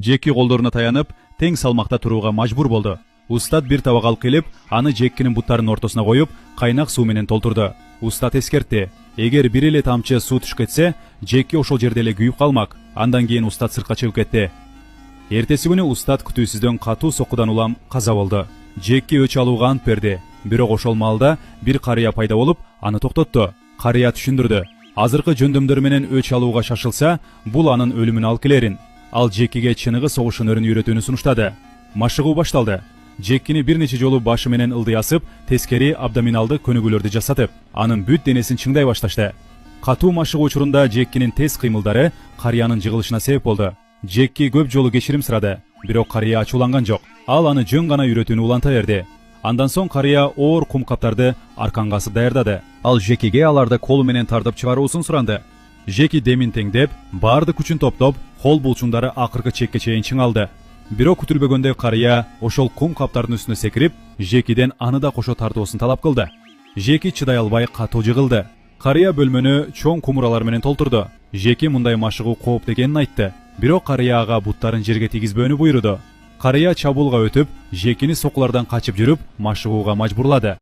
Джекки колдоруна таянып, тең салмакта турууга мажбур болду. Устат бир табак алып келип, аны Джеккинин буттарынын ортосуна коюп, кайнак суу менен толтурду. Устат эскертти. Эгер бир эле тамчы суу түшүп кетсе, Джекки ошол жерде эле күйүп калмак. Андан кийин устат сыртка чыгып кетти. Эртеси күнү устат күтүүсүздөн катуу соккудан улам каза болду. Джекки өч алууга ант берди. Бирок ошол маалда бир карыя пайда болуп, аны токтотту. Карыя түшүндүрдү. Азыркы жөндөмдөр менен өч алууга шашылса, бул анын өлүмүнө алып келерин. Ал Джеккиге чыныгы согуш өнөрүн үйрөтүүнү сунуштады. Машыгуу башталды. Джеккини бир нече жолу башы менен ылдый асып, тескери абдоминалды көнүгүүлөрдү жасатып, анын бүт денесин чыңдай башташты. Катуу машыгуу учурунда Джеккинин тез кыймылдары карыянын жыгылышына себеп болду. Джекки көп жолу кечирим сурады, бирок карыя ачууланган жок. Ал аны жөн гана үйрөтүүнү уланта берди. Андан соң карыя оор кум каптарды арканга асып даярдады. Ал Джеккиге аларды колу менен тартып чыгаруусун суранды. Джекки демин теңдеп, баардык күчүн топтоп, кол булчуңдары акыркы чекке чейин чыңалды. Бирок күтүлбөгөндөй карыя ошол кум каптардын үстүнө секирип, Джеккиден аны да кошо тартуусун талап кылды. Джекки чыдай албай катуу жыгылды. Карыя бөлмөнү чоң кумуралар менен толтурду. Джекки мындай машыгуу кооп экенин айтты. Бирок карыя ага буттарын жерге тийгизбөөнү буйруду. Карыя чабуулга өтүп, Джеккини сокулардан качып жүрүп, машыгууга мажбурлады.